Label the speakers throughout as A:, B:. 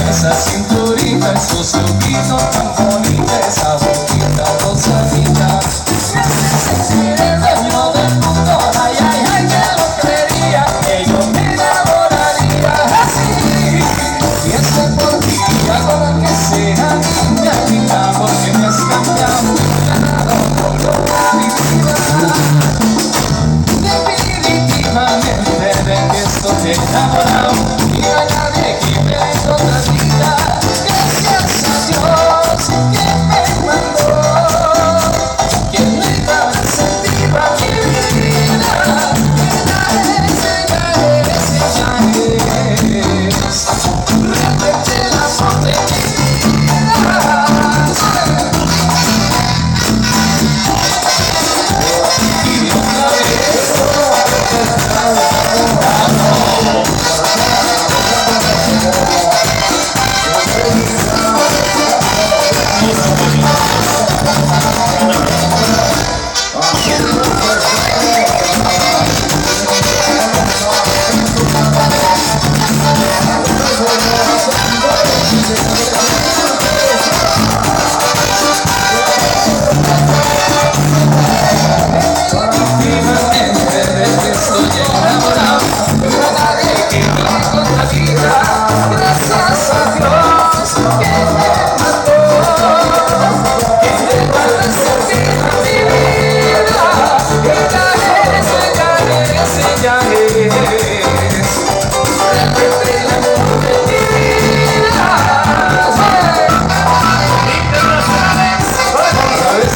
A: Esa cinturita, esos ojitos tan bonitos, esa boquita rosadita. El dueño del mundo, ay, ay, ay, que lo creería, que yo me enamoraría así. Y este por ti, hago lo que sea, niña, niña, porque me has cambiado, me has dado color a mi vida. Definitivamente de que estoy enamorado, y no hay nadie que me contradiga. Gracias a Dios que me mandó, que me da sentido a mi vida. Repete el amor de mi vida. Y otra vez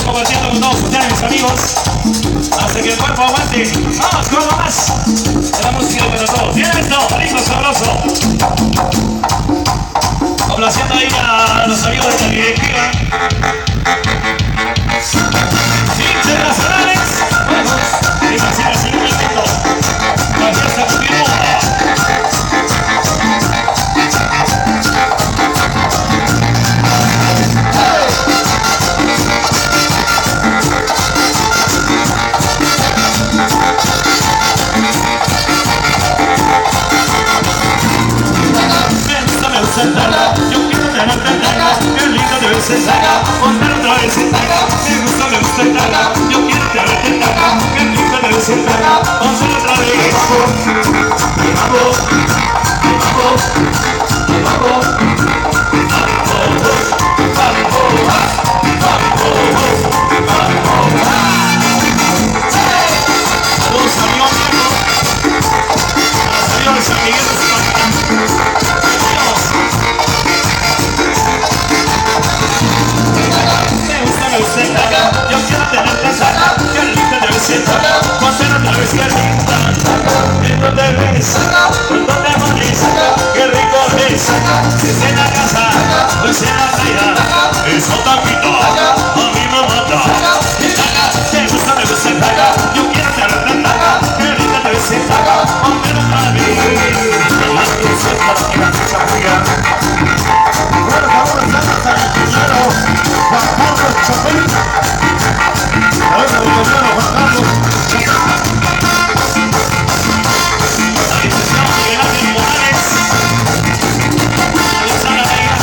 B: compartiendo con todos ustedes, mis amigos. Hasta que el cuerpo aguante. Vamos con lo más de la música para todos. Bien esto, rico, sabroso. Complaciendo ahí a los amigos de la directiva. Internacionales. Y así la sigue metiendo. La fiesta continúa. Yo quiero tenerte en tanga, qué lindo debe ser tanga, ponte otra vez en tanga, me gusta el tanga, yo quiero tenerte en tanga, qué lindo debe ser tanga, ponte otra vez. Saludos a mi amigo, a los amigos de San Miguel de España. Yo quiero tenerte saca, que linda debe ser saca, ponte otra vez que linda, lindo te ves, cuando te pones, qué rico es, si es en la casa, pues en la playa, eso taquito, a mí me mata, te gusta debe ser saca, yo quiero tenerte saca, que linda debe ser saca, ponte otra vez, la que se para que la ficha fría. Bueno, vamos a estar hasta el primero, Juan Carlos Chapel. Ahora el gobierno Juan Carlos. La licenciada Miguel Ángel Morales. Ahí está la reina.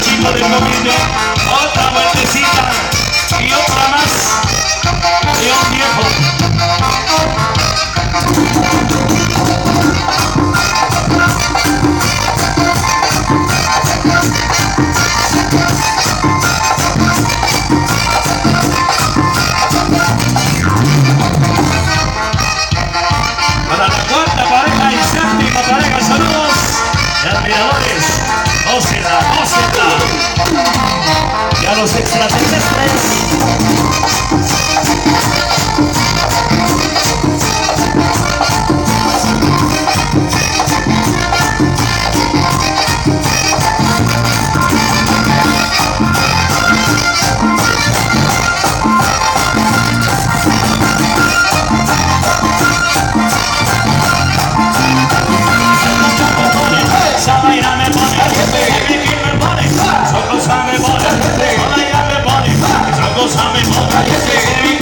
B: Chico del comité, otra vueltecita y otra más de un viejo. Para la cuarta pareja y séptima pareja, saludos de admiradores. Óseta, y a los extraterrestres. Esa vaina me pone, me pone, esa cosa me pone, esa cosa me pone, esa cosa me pone.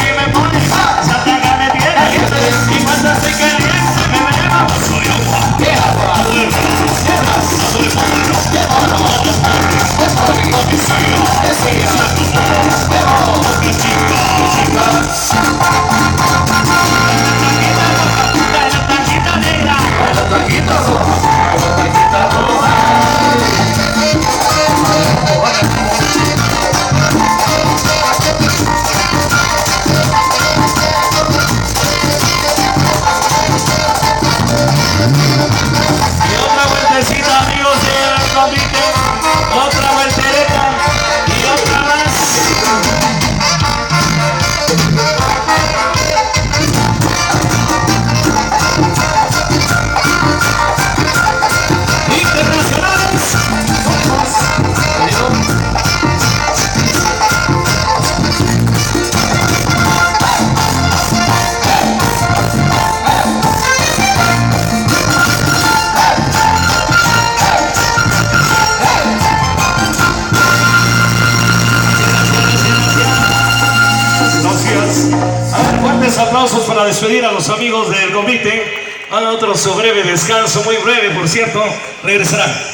B: Fuertes aplausos para despedir a los amigos del convite. A otro su breve descanso, muy breve, por cierto. Regresarán.